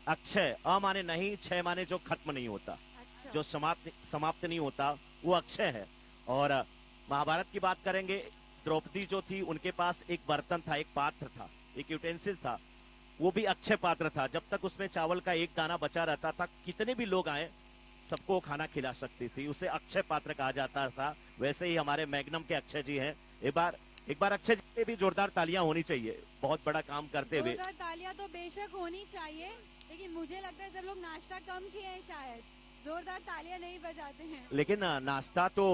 अक्षय, अ माने नहीं, क्षय माने जो खत्म नहीं होता, अच्छा। जो समाप्त समाप्त नहीं होता, वो अक्षय है। और महाभारत की बात करेंगे, द्रौपदी जो थी उनके पास एक बर्तन था, एक पात्र था, एक यूटेंसिल था, वो भी अक्षय पात्र था। जब तक उसमें चावल का एक दाना बचा रहता था, कितने भी लोग आए सबको वो खाना खिला सकती थी, उसे अक्षय पात्र कहा जाता था। वैसे ही हमारे मैग्नम के अक्षय जी हैं। एक बार अक्षय जी पे भी जोरदार तालियां होनी चाहिए, बहुत बड़ा काम करते हुए। जोरदार तालियां तो बेशक होनी चाहिए, लेकिन मुझे लगता है सब लोग नाश्ता कम किए हैं शायद, जोरदार तालियां नहीं बजाते हैं। लेकिन नाश्ता तो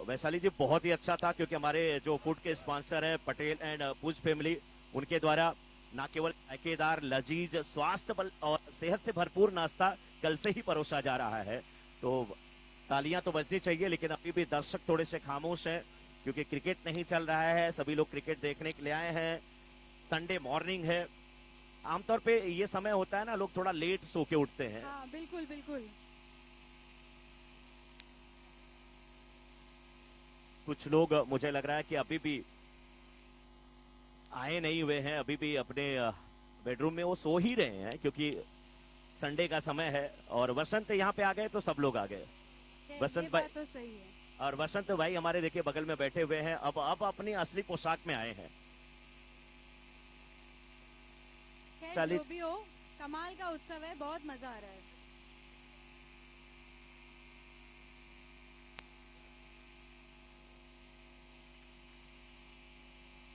वैशाली जी बहुत ही अच्छा था, क्योंकि हमारे जो फूड के स्पॉन्सर हैं पटेल एंड पूज फैमिली, उनके द्वारा न केवल जायकेदार, लजीज, स्वास्थ्य बल और सेहत से भरपूर नाश्ता कल से ही परोसा जा रहा है। तो तालियां तो बजनी चाहिए, लेकिन अभी भी दर्शक थोड़े से खामोश हैं, क्योंकि क्रिकेट नहीं चल रहा है। सभी लोग क्रिकेट देखने के लिए आए हैं, संडे मॉर्निंग है। आमतौर पे ये समय होता है ना, लोग थोड़ा लेट सो के उठते हैं। हाँ बिल्कुल बिल्कुल। कुछ लोग मुझे लग रहा है कि अभी भी आए नहीं हुए हैं, अभी भी अपने बेडरूम में वो सो ही रहे हैं, क्योंकि संडे का समय है। और वसंत यहाँ पे आ गए तो सब लोग आ गए। ये वसंत भाई, बात तो सही है। और वसंत भाई हमारे देखिए बगल में बैठे हुए हैं, अब अपनी असली पोशाक में आए हैं। खैर चलिए, जो भी हो, कमाल का उत्सव है, बहुत मजा आ रहा है।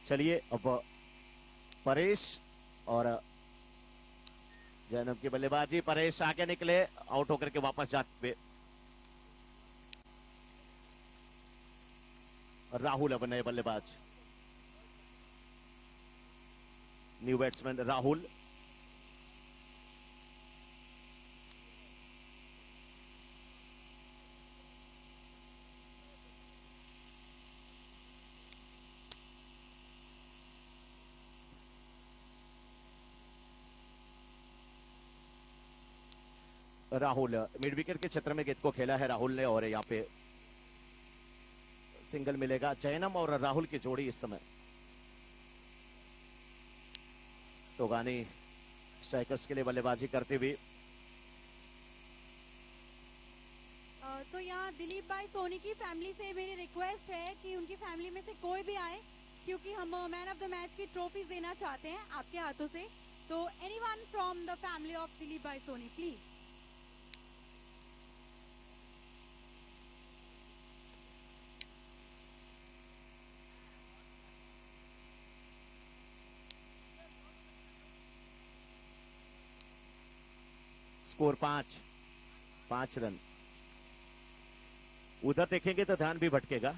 चलिए अब परेश और जैनब की बल्लेबाजी। परेश आगे निकले, आउट होकर के वापस जाते हुए। राहुल अब नए बल्लेबाज, new batsman Rahul. Rahul mid wicket के क्षेत्र में गेंद को खेला है राहुल ने, और यहाँ पे सिंगल मिलेगा। जैनम और राहुल की जोड़ी इस समय। तोगानी स्ट्राइकर्स के लिए बल्लेबाजी करते हुए। तो यहाँ दिलीप भाई सोनी की फैमिली से मेरी रिक्वेस्ट है कि उनकी फैमिली में से कोई भी आए, क्योंकि हम मैन ऑफ द मैच की ट्रॉफीज देना चाहते हैं आपके हाथों से। तो anyone from the family of Dilip भाई सोनी प्लीज। Score 5 run. उधर देखेंगे तो ध्यान भी भटकेगा,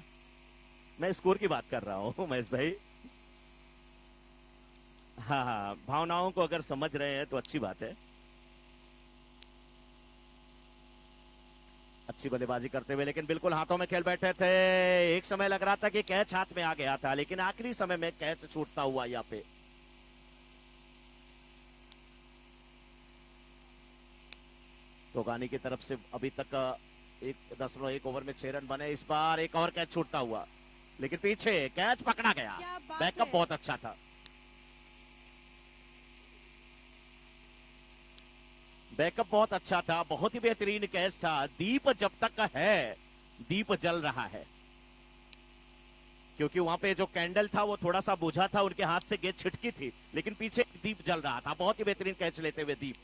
मैं स्कोर की बात कर रहा हूं महेश भाई। हाँ हाँ, भावनाओं को अगर समझ रहे हैं तो अच्छी बात है। अच्छी बल्लेबाजी करते हुए, लेकिन बिल्कुल हाथों में खेल बैठे थे। एक समय लग रहा था कि कैच हाथ में आ गया था, लेकिन आखिरी समय में कैच छूटता हुआ यहाँ पे। तोगानी की तरफ से अभी तक 1 ओवर में 6 रन बने। इस बार एक और कैच छूटता हुआ, लेकिन पीछे कैच पकड़ा गया। क्या बात बैकअप है। बहुत अच्छा था। बैकअप बहुत अच्छा था, बहुत ही बेहतरीन कैच था। दीप जब तक है, दीप जल रहा है, क्योंकि वहां पे जो कैंडल था वो थोड़ा सा बुझा था, उनके हाथ से गेंद छिटकी थी, लेकिन पीछे दीप जल रहा था। बहुत ही बेहतरीन कैच लेते हुए दीप।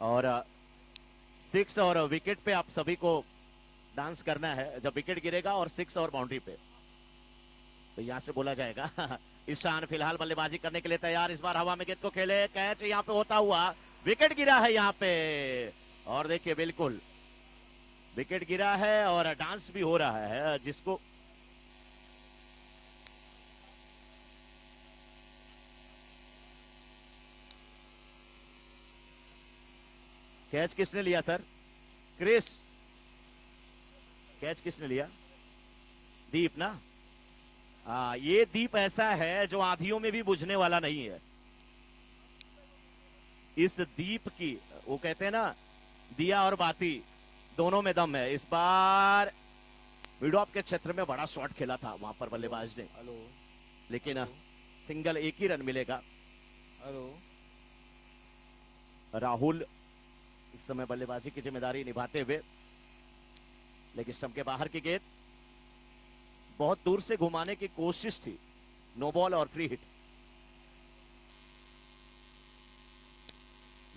और 6 और विकेट पे आप सभी को डांस करना है जब विकेट गिरेगा, और 6 और बाउंड्री पे तो यहां से बोला जाएगा। ईशान फिलहाल बल्लेबाजी करने के लिए तैयार। इस बार हवा में गेंद को खेले, कैच यहां पे होता हुआ, विकेट गिरा है यहां पे। और देखिए बिल्कुल विकेट गिरा है, और डांस भी हो रहा है, जिसको कैच किसने लिया सर? क्रिस, कैच किसने लिया? दीप ना। ये दीप ऐसा है जो आंधियों में भी बुझने वाला नहीं है। इस दीप की, वो कहते हैं ना, दिया और बाती दोनों में दम है। इस बार मिड ऑफ के क्षेत्र में बड़ा शॉट खेला था वहां पर बल्लेबाज ने, हेलो लेकिन सिंगल एक ही रन मिलेगा। हेलो। राहुल इस समय बल्लेबाजी की जिम्मेदारी निभाते हुए, लेकिन स्टंप के बाहर की गेंद बहुत दूर से घुमाने की कोशिश थी। नो बॉल और फ्री हिट।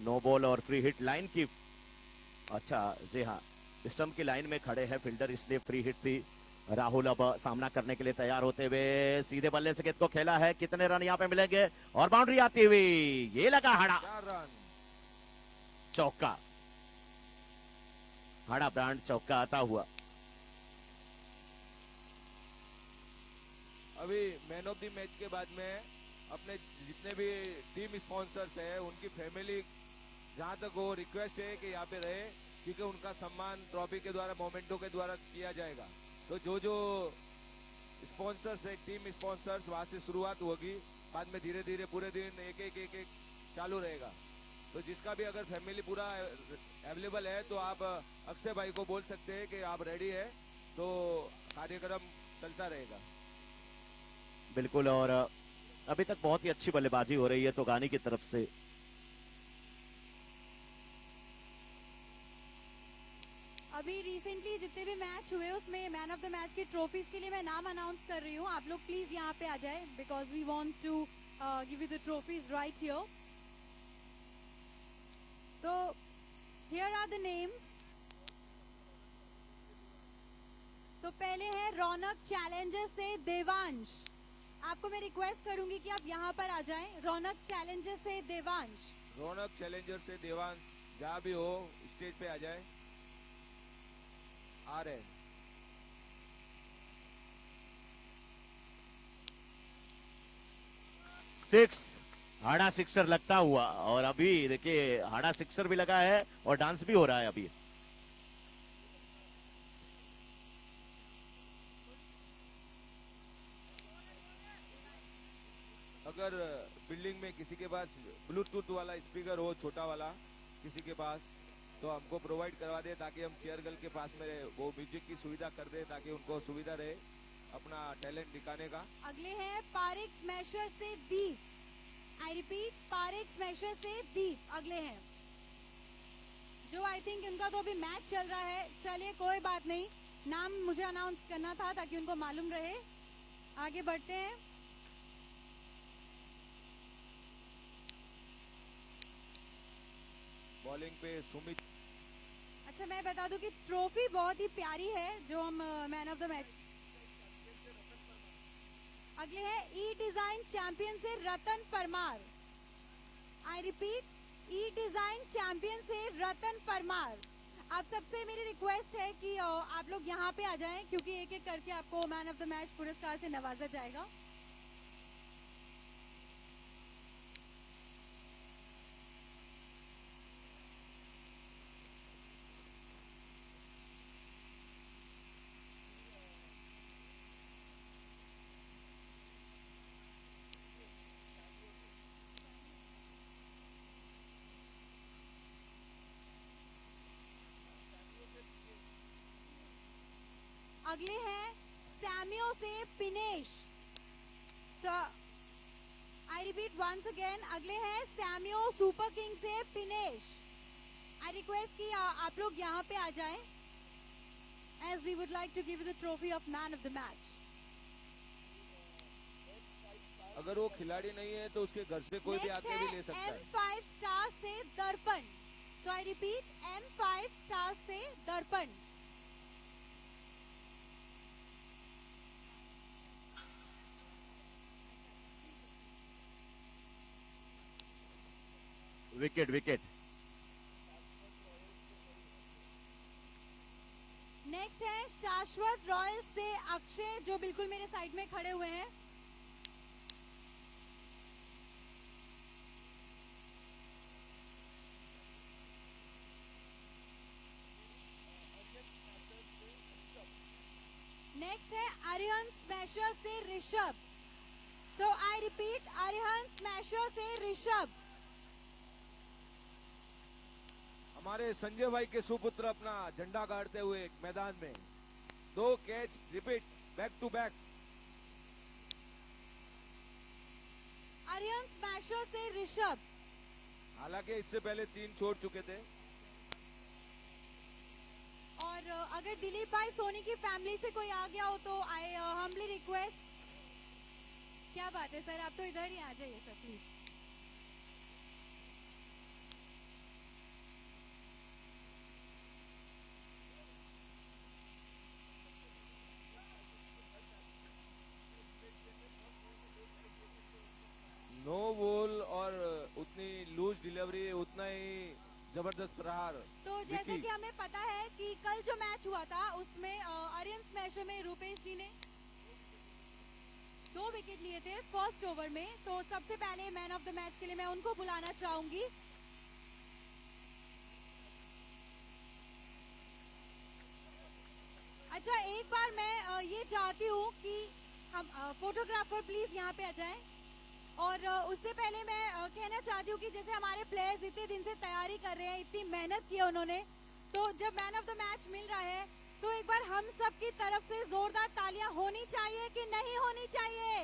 नो बॉल और फ्री हिट लाइन की। अच्छा जी हाँ, स्टंप की लाइन में खड़े हैं फील्डर, इसलिए फ्री हिट थी। राहुल अब सामना करने के लिए तैयार होते हुए सीधे बल्ले से गेंद को खेला है। कितने रन यहां पे मिलेंगे? और बाउंड्री आती हुई, ये लगा हाड़ा, 4 रन। चौका। हाड़ा ब्रांड चौका आता हुआ। अभी मैन ऑफ द मैच के बाद में अपने जितने भी टीम स्पॉन्सर्स है उनकी फैमिली, जहां तक वो रिक्वेस्ट है कि यहाँ पे रहे, क्योंकि उनका सम्मान ट्रॉफी के द्वारा, मोमेंटो के द्वारा किया जाएगा। तो जो जो स्पॉन्सर्स है, टीम स्पॉन्सर्स, वहां से शुरुआत होगी, बाद में धीरे धीरे पूरे दिन एक एक चालू रहेगा। तो जिसका भी अगर फैमिली पूरा अवेलेबल है तो आप अक्षय भाई को बोल सकते हैं कि आप रेडी है, तो कार्यक्रम चलता रहेगा। बिल्कुल। और अभी तक बहुत ही अच्छी बल्लेबाजी हो रही है तोगानी की तरफ से। अभी रिसेंटली जितने भी मैच हुए उसमें मैन ऑफ द मैच की ट्रॉफीज के लिए मैं नाम अनाउंस कर रही हूँ। आप लोग प्लीज यहाँ पे आ जाए, because we want to give you the trophies right here. तो हियर आर द नेम्स। तो पहले है रौनक चैलेंजर से देवांश। आपको मैं रिक्वेस्ट करूंगी कि आप यहाँ पर आ जाएं। रौनक चैलेंजर से देवांश। रौनक चैलेंजर से देवांश जहाँ भी हो स्टेज पे आ जाए। आ रहे। सिक्स, हाड़ा सिक्सर लगता हुआ। और अभी देखिए हाड़ा सिक्सर भी लगा है और डांस भी हो रहा है अभी। अगर बिल्डिंग में किसी के पास ब्लूटूथ वाला स्पीकर हो, छोटा वाला किसी के पास, तो हमको प्रोवाइड करवा दे, ताकि हम चेयर गर्ल के पास में वो म्यूजिक की सुविधा कर दे, ताकि उनको सुविधा रहे अपना टैलेंट दिखाने का। अगले हैं पारिक स्मैशर से दीप। आई रिपीट, पारिक स्मैशर से दीप अगले हैं, जो आई थिंक उनका तो अभी मैच चल रहा है। चलिए कोई बात नहीं, नाम मुझे अनाउंस करना था ताकि उनको मालूम रहे। आगे बढ़ते हैं। बॉलिंग पे सुमित। अच्छा मैं बता दूं कि ट्रॉफी बहुत ही प्यारी है जो हम मैन ऑफ द मैच। अगले है ई डिजाइन चैंपियन से Ratan Parmar. I repeat, E design champion से रतन परमार। आप सबसे मेरी रिक्वेस्ट है कि आप लोग यहाँ पे आ जाएं, क्योंकि एक एक करके आपको मैन ऑफ द मैच पुरस्कार से नवाजा जाएगा। अगले हैं सैम्यो से पिनेश। आई रिपीट वंस अगेन, अगले हैं सैम्यो सुपर किंग से पिनेश। आई रिक्वेस्ट कि आप लोग यहाँ पे आ जाएं, as we would like to give the trophy of man of the match. अगर वो खिलाड़ी नहीं है तो उसके घर से कोई भी आके भी ले सकता है। M5 स्टार से दर्पण। सो आई रिपीट, M5 स्टार से दर्पण। Wicket wicket. नेक्स्ट है शाश्वत रॉयल से अक्षय, जो बिल्कुल मेरे साइड में खड़े हुए हैं। नेक्स्ट है अरिहंत स्मैशर से ऋषभ। सो आई रिपीट, अरिहंत स्मैशर से ऋषभ। हमारे संजय भाई के सुपुत्र अपना झंडा गाड़ते हुए मैदान में। दो catch repeat back to back. Aryan smasher से ऋषभ। हालांकि इससे पहले 3 छोड़ चुके थे। और अगर दिलीप भाई सोनी की फैमिली से कोई आ गया हो तो आई हम्बली रिक्वेस्ट। क्या बात है सर, आप तो इधर ही आ जाइए सर प्लीज। नो बॉल और उतनी लूज डिलीवरी, उतना ही जबरदस्त प्रहार। तो जैसे विकी। कि हमें पता है कि कल जो मैच हुआ था उसमें आर्यन स्मैशर में रूपेश जी ने 2 विकेट लिए थे फर्स्ट ओवर में। तो सबसे पहले मैन ऑफ द मैच के लिए मैं उनको बुलाना चाहूंगी। अच्छा, एक बार मैं ये चाहती हूँ कि हम फोटोग्राफर प्लीज यहाँ पे आ जाएं। और उससे पहले मैं कहना चाहती हूँ कि जैसे हमारे प्लेयर्स इतने दिन से तैयारी कर रहे हैं, इतनी मेहनत की है उन्होंने, तो जब मैन ऑफ द मैच मिल रहा है तो एक बार हम सब की तरफ से जोरदार तालियां होनी चाहिए कि नहीं होनी चाहिए?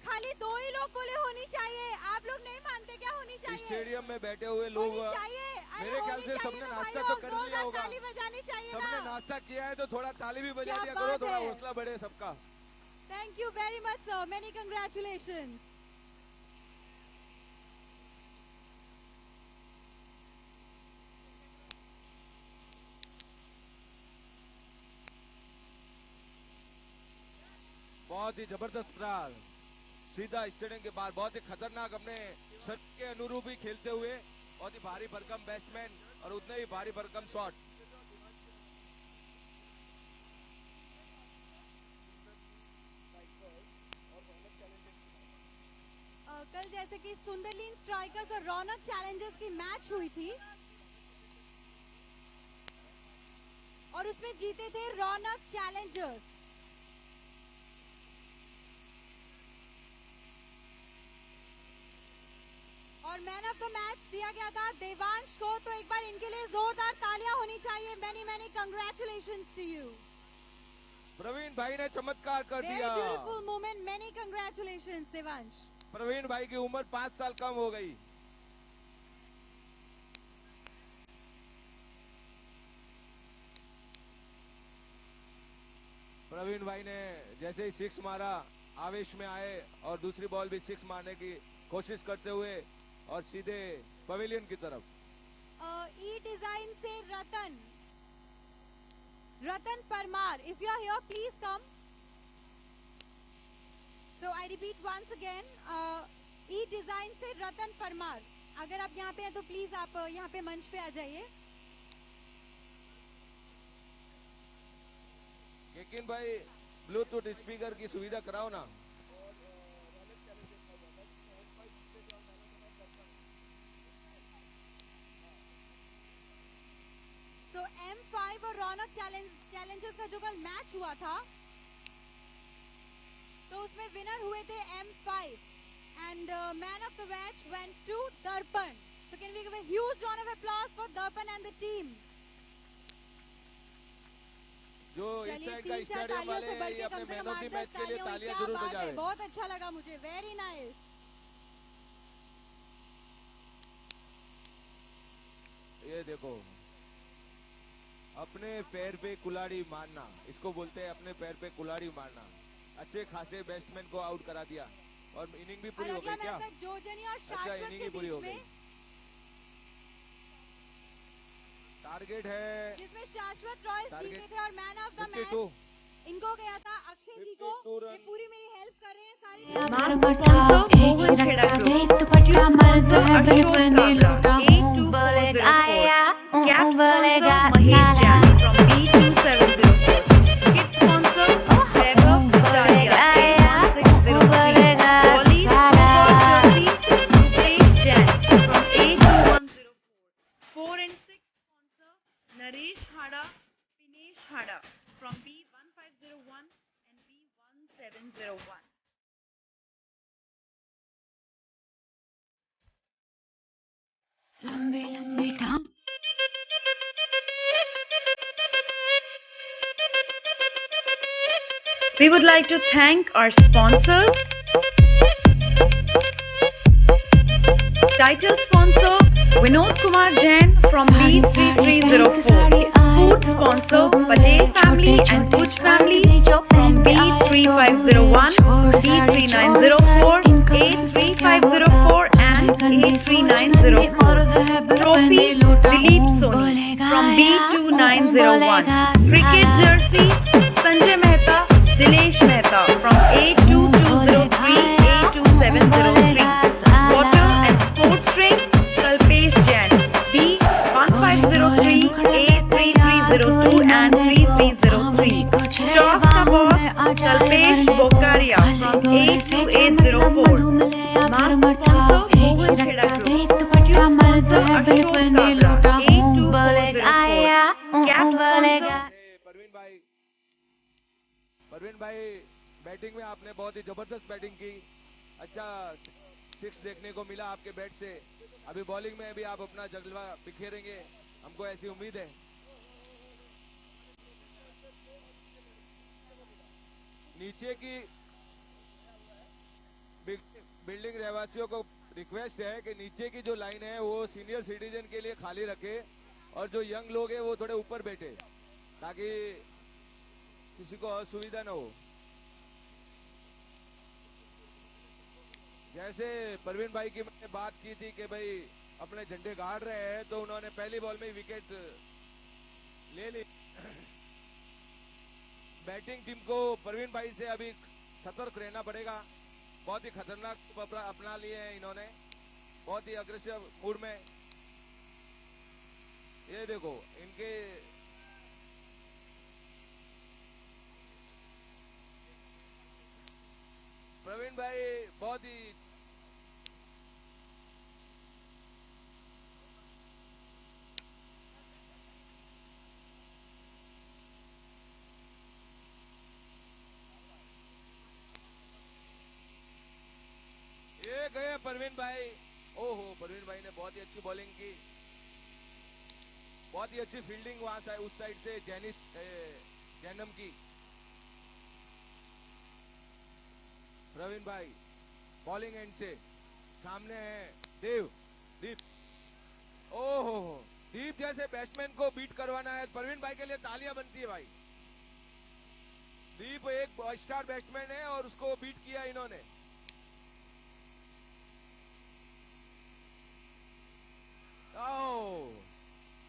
खाली 2 ही लोग बोले होनी चाहिए, आप लोग नहीं मानते क्या होनी चाहिए? स्टेडियम में बैठे हुए लोग होनी चाहिए। अरे मेरे ख्याल होनी से चाहिए सबने ना नाश्ता भाई तो लोग, कर लिया जोरदार होगा। ताली बजानी चाहिए सबने ना। नाश्ता किया है तो थोड़ा ताली भी बजा क्या दिया करो, बात थोड़ा है। हौसला बढ़े सबका। Thank you very much, sir. Many congratulations. बहुत ही जबरदस्त प्रहार सीधा स्टेडियम के बाहर, बहुत ही खतरनाक, अपने शर्त के अनुरूप ही खेलते हुए, बहुत ही भारी भरकम बैट्समैन और उतने ही भारी भरकम शॉट। कल जैसे कि सुंदरलीन स्ट्राइकर्स और रौनक चैलेंजर्स की मैच हुई थी और उसमें जीते थे रौनक चैलेंजर्स। और मैन ऑफ द मैच दिया गया था देवांश को। तो एक बार इनके लिए जोरदार तालियां होनी चाहिए। Many many congratulations to you. Praveen भाई ने चमत्कार कर वेरी दिया। Beautiful moment. Many congratulations Devansh. Praveen भाई की उम्र 5 साल कम हो गई। प्रवीण भाई ने जैसे ही 6 मारा, आवेश में आए और दूसरी बॉल भी 6 मारने की कोशिश करते हुए और सीधे पवेलियन की तरफ। ई डिजाइन से Ratan Parmar, if you are here please come. So I repeat once again, E design से रतन परमार, अगर आप यहाँ पे हैं तो प्लीज आप यहाँ पे मंच पे आ जाइए। लेकिन भाई ब्लूटूथ स्पीकर की सुविधा कराओ ना। तो M5 और रौनक चैलेंजर्स का जो कल मैच हुआ था तो उसमें विनर हुए थे M5 and man of the match went to Darpan. So can we give a huge round of applause for Darpan and the team? जो इस चलिए साइड का 3-4 स्टेडियम तालियों वाले से बढ़ ये के अपने कम से man come of the 8-10 match के लिए तालियां हुई। तालियां क्या जरूर बात है, बजाएं। बहुत अच्छा लगा मुझे। Very nice. ये देखो, अपने पैर पे कुल्हाड़ी मारना, इसको बोलते हैं अपने पैर पे कुल्हाड़ी मारना। अच्छे खासे बैट्समैन को आउट करा दिया और इनिंग भी और पूरी हो अगला गई क्या? मैच जोजनी और अच्छा, शाश्वत इनिंग के ही पूरी बीच हो में, गई। टारगेट है जिसमें शाश्वत रॉय टारगेट जीते थे और मैन ऑफ द 52। मैच इनको गया था अक्षय जी को। 52 रन। ये पूरी मेरी हेल्प कर रहे हैं सारी। Naresh Hada, Pinesh Hada from B1501 and B1701. लंबे लंबे काम We would like to thank our sponsors. Title sponsor Vinod Kumar Jain from B3304. Food sponsor Patel family and Puj family from B3501, B3904, A3504 and A3904. Trophy Dilip Soni from B2901. Cricket jersey Sanjay Mehta, Dilesh Mehta from A2203, A2703. Water and sports drink Kalpesh Jain, B1503, A3302 and 3303. Toss ka boss Kalpesh Bokaria from A2804. Mask sponsor Mohan Kheda Group. Tube sponsor Ashok Kabra, A2404. Cap sponsor Parveen भाई batting में आपने बहुत ही जबरदस्त batting की, अच्छा six देखने को मिला आपके बैट से। अभी बॉलिंग में भी आप अपना जलवा बिखेरेंगे, हमको ऐसी उम्मीद है। नीचे की बिल्डिंग रहवासियों को रिक्वेस्ट है कि नीचे की जो लाइन है वो सीनियर सिटीजन के लिए खाली रखे और जो यंग लोग हैं वो थोड़े ऊपर बैठे ताकि किसी को असुविधा न हो। जैसे परवीन भाई की मैंने बात की थी कि भाई अपने झंडे गाड़ रहे हैं, तो उन्होंने पहली बॉल में विकेट ले ली। बैटिंग टीम को परवीन भाई से अभी सतर्क रहना पड़ेगा, बहुत ही खतरनाक अपना लिए हैं इन्होंने, बहुत ही अग्रेसिव मूड में। ये देखो इनके प्रवीण भाई बहुत ही ये गए परवीन भाई। ओहो, परवीन भाई ने बहुत ही अच्छी बॉलिंग की, बहुत ही अच्छी फील्डिंग वहां से उस साइड से जैनम की। प्रवीण भाई बॉलिंग एंड से सामने है दीप। ओहो, दीप जैसे बैट्समैन को बीट करवाना है परवीन भाई के लिए तालियां बनती है भाई। दीप एक स्टार बैट्समैन है और उसको बीट किया इन्होंने।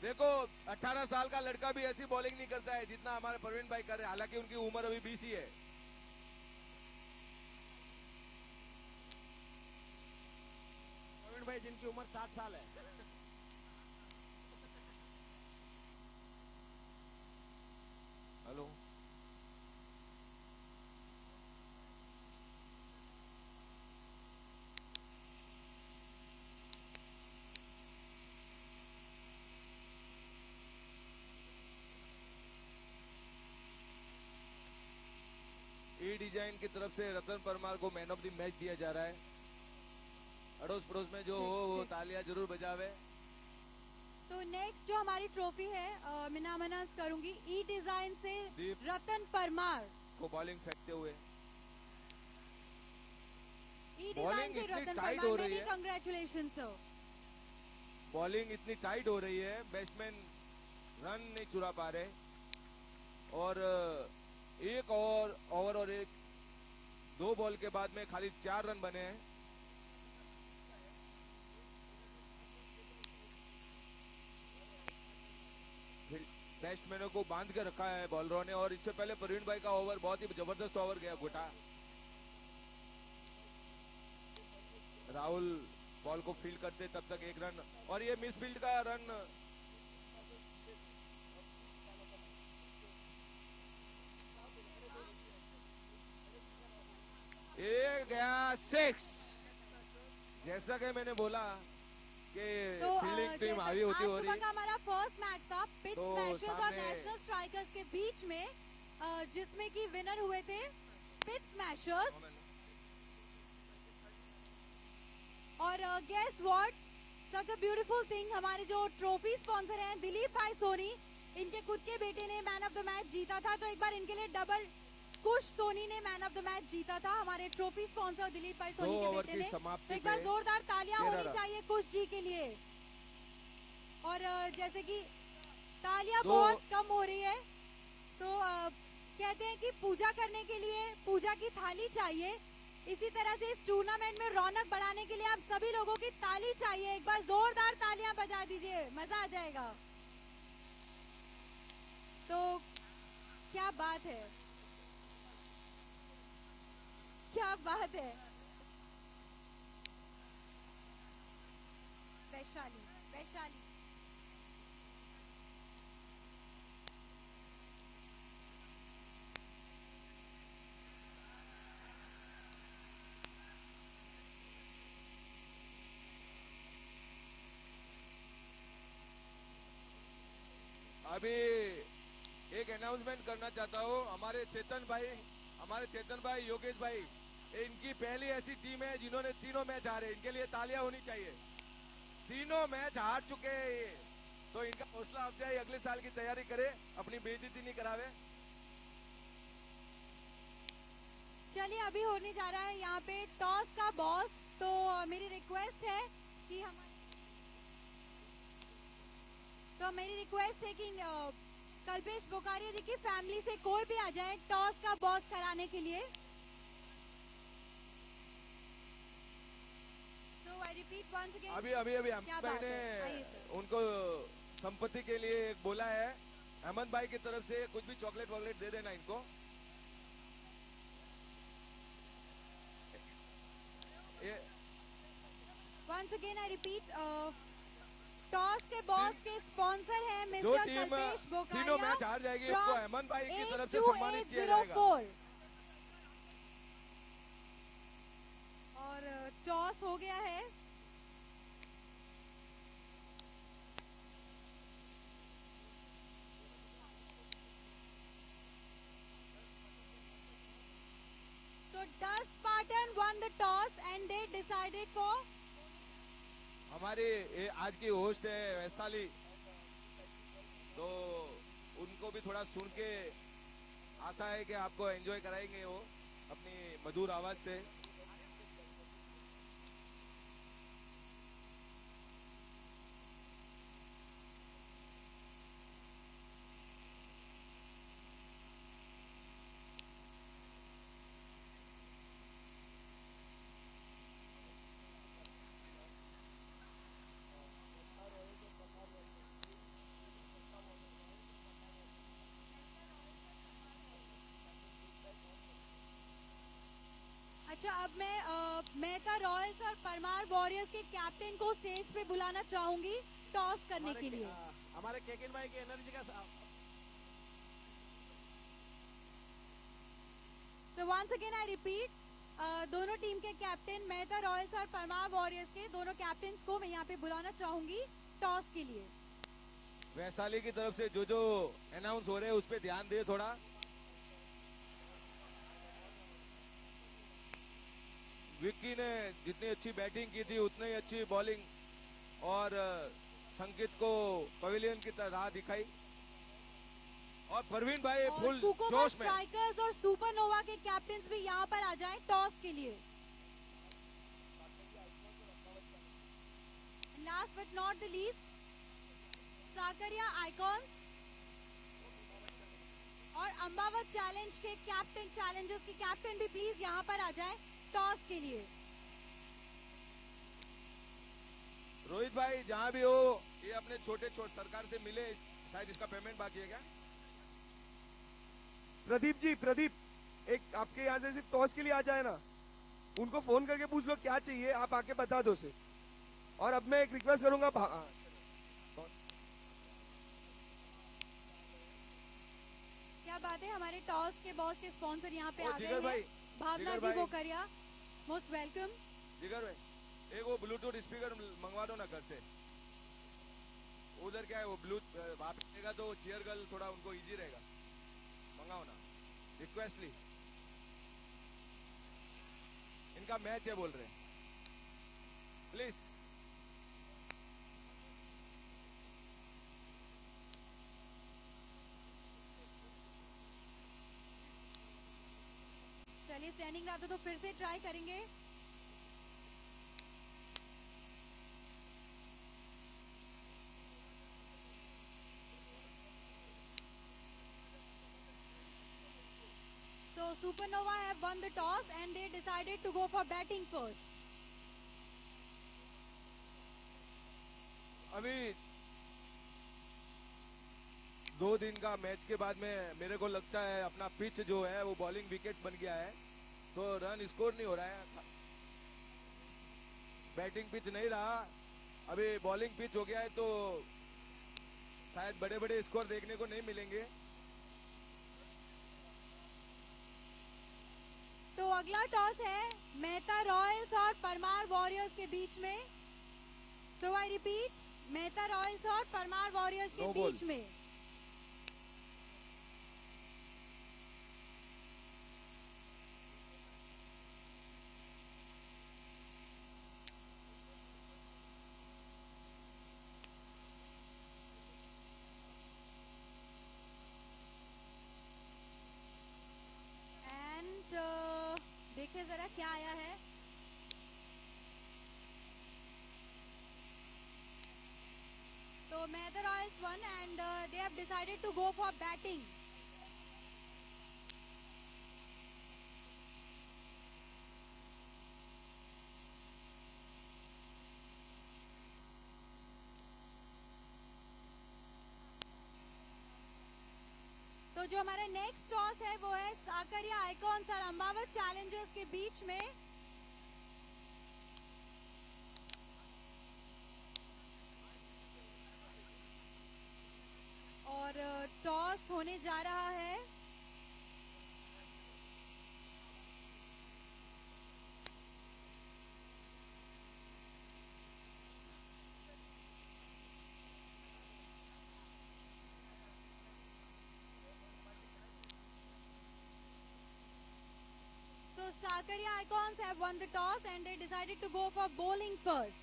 देखो 18 साल का लड़का भी ऐसी बॉलिंग नहीं करता है जितना हमारे परवीन भाई कर रहे हैं, हालांकि उनकी उम्र अभी 20 ही है। भाई जिनकी उम्र 60 साल है। हेलो, ई डिजाइन की तरफ से रतन परमार को मैन ऑफ द मैच दिया जा रहा है। अड़ोस पड़ोस में जो हो वो तालियां जरूर बजावे। तो नेक्स्ट जो हमारी ट्रॉफी है मैं नाम अनाउंस करूंगी ई डिजाइन से रतन परमार को बॉलिंग फेंकते हुए। ई डिजाइन से Ratan Parmar, many congratulation sir. Bowling इतनी टाइट हो रही है, बैट्समैन रन नहीं चुरा पा रहे और एक ओवर और एक 2 बॉल के बाद में खाली 4 रन बने हैं। बैट्समैनों को बांध के रखा है बॉलरों ने और इससे पहले प्रवीण भाई का ओवर बहुत ही जबरदस्त ओवर गया गोटा। राहुल बॉल को फील्ड करते तब तक 1 रन और ये मिस फील्ड का रन। ये गया 6। जैसा कि मैंने बोला कि फील्डिंग टीम हावी होती हो रही है। का हमारा फर्स्ट मैच था पिच स्मैशर्स और नेशनल स्ट्राइकर्स के बीच में, जिसमें कि विनर हुए थे पिच स्मैशर्स। और guess what, such a beautiful thing, हमारे जो ट्रॉफी स्पॉन्सर हैं दिलीप भाई सोनी, इनके खुद के बेटे ने मैन ऑफ द मैच जीता था, तो एक बार इनके लिए डबल कुश सोनी सोनी ने मैन ऑफ द मैच जीता था, हमारे ट्रॉफी स्पॉन्सर दिलीप भाई सोनी 2 के ओवर बेटे की ने। तो समाप्ति एक बार पे जोरदार तालियां ये होनी रहा। चाहिए कुश जी के लिए। और जैसे कि तालियां दो- बहुत कम हो रही है, तो कहते हैं कि पूजा करने के लिए पूजा की थाली चाहिए। इसी तरह से इस टूर्नामेंट में रौनक बढ़ाने के लिए आप सभी लोगों की ताली चाहिए। एक बार जोरदार तालियां बजा दीजिए, मजा आ जाएगा। तो क्या बात है, क्या बात है। वैशाली, वैशाली अभी एक अनाउंसमेंट करना चाहता हूँ। हमारे चेतन भाई योगेश भाई, इनकी पहली ऐसी टीम है जिन्होंने तीनों मैच हारे। इनके लिए तालियां होनी चाहिए। तीनों मैच हार चुके हैं ये, तो इनका हौसला अफजाई अगले साल की तैयारी करे, अपनी बेइज्जती नहीं करावे। चलिए, अभी होने जा रहा है यहाँ पे टॉस का बॉस। तो मेरी रिक्वेस्ट है कि कल्पेश बोकारिया जी की फैमिली से कोई भी आ जाए टॉस का बॉस कराने के लिए। So I repeat once again. अभी क्या अमित भाई बात ने है? आइए सर। उनको संपत्ति के लिए एक बोला है। अहमद भाई की तरफ से कुछ भी चॉकलेट वॉकलेट दे देना इनको। ये Once again I repeat, toss के बॉस के स्पॉन्सर हैं जो मिस्टर टीम कल्पेश तीनों मैच हार जाएगी उसको from अहमद भाई की तरफ से सम्मानित किया जाएगा। 82804। और टॉस हो गया है। So Dust Spartan won the toss and they decided for हमारी आज की होस्ट है वैशाली, तो उनको भी थोड़ा सुन के आशा है कि आपको एंजॉय कराएंगे वो अपनी मधुर आवाज से। अच्छा, अब मैं मेहता रॉयल्स और परमार वॉरियर्स के कैप्टन को स्टेज पे बुलाना चाहूंगी टॉस करने के लिए। हमारे केकिन भाई की एनर्जी का So once again I repeat, दोनों टीम के कैप्टन मेहता रॉयल्स और परमार वॉरियर्स के दोनों कैप्टन्स को मैं यहाँ पे बुलाना चाहूंगी टॉस के लिए। वैशाली की तरफ से जो अनाउंस हो रहे हैं उस पर ध्यान दे थोड़ा। विक्की ने जितनी अच्छी बैटिंग की थी उतनी ही अच्छी बॉलिंग और संकित को पवेलियन की तरह दिखाई। और परवीन भाई और फुल कुकोबा जोश में। स्ट्राइकर्स और सुपरनोवा के कैप्टन्स भी यहाँ पर आ जाएं टॉस के लिए। Last but not the least, Sakaria icons और अम्बावत चैलेंज के कैप्टन, चैलेंजर्स के कैप्टन भी प्लीज यहाँ पर आ जाएं टॉस के लिए। रोहित भाई जहाँ भी हो, ये अपने छोटे सरकार से मिले, शायद इसका पेमेंट बाकी है क्या? प्रदीप एक आपके यहाँ से सिर्फ टॉस के लिए आ जाए ना, उनको फोन करके पूछ लो क्या चाहिए, आप आके बता दो उसे। और अब मैं एक रिक्वेस्ट करूंगा, क्या बात है, हमारे टॉस के बॉस के स्पॉन्सर यहाँ पे ओ, आ गए जिगर भाई, हैं। भावना जिगर जी भाई। Bokaria, most welcome. जिगर भाई एक वो ब्लूटूथ स्पीकर मंगवा दो ना घर से। उधर क्या है वो ब्लूटूथ वहां पे रहेगा तो चेयर गर्ल थोड़ा उनको इजी रहेगा। मंगाओ ना, रिक्वेस्टली। इनका मैच है बोल रहे हैं, प्लीज। स्टैंडिंग रहा तो फिर से ट्राई करेंगे। So Supernova have won the toss and they decided to go for batting first. अभी 2 दिन का मैच के बाद में मेरे को लगता है अपना पिच जो है वो बॉलिंग विकेट बन गया है, तो रन स्कोर नहीं हो रहा है। बैटिंग पिच नहीं रहा, अभी बॉलिंग पिच हो गया है, तो शायद बड़े बड़े स्कोर देखने को नहीं मिलेंगे। तो अगला टॉस है मेहता रॉयल्स और परमार वॉरियर्स के बीच में। सो आई रिपीट, मेहता रॉयल्स और परमार वॉरियर्स के No ball. बीच में। एंड देखिए जरा क्या आया है। So Mehtha Royals won and they have decided to go for batting. तो जो हमारा नेक्स्ट टॉस है वो है साकरिया आइकॉन्स और अम्बावत चैलेंजर्स के बीच में। और टॉस होने जा रहा है। So Sakarya Icons have won the toss and they decided to go for bowling first.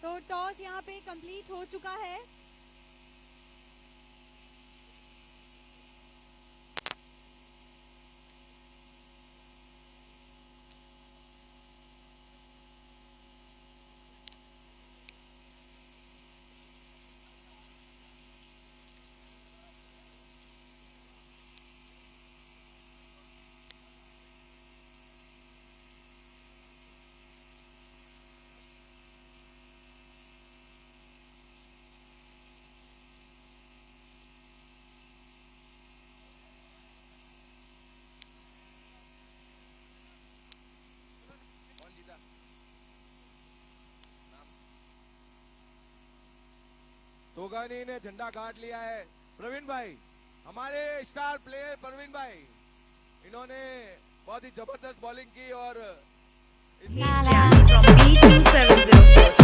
तो टॉस यहाँ पे कंप्लीट हो चुका है। तोगानी ने झंडा गाड़ लिया है। प्रवीण भाई, हमारे स्टार प्लेयर प्रवीण भाई, इन्होंने बहुत ही जबरदस्त बॉलिंग की और From B2704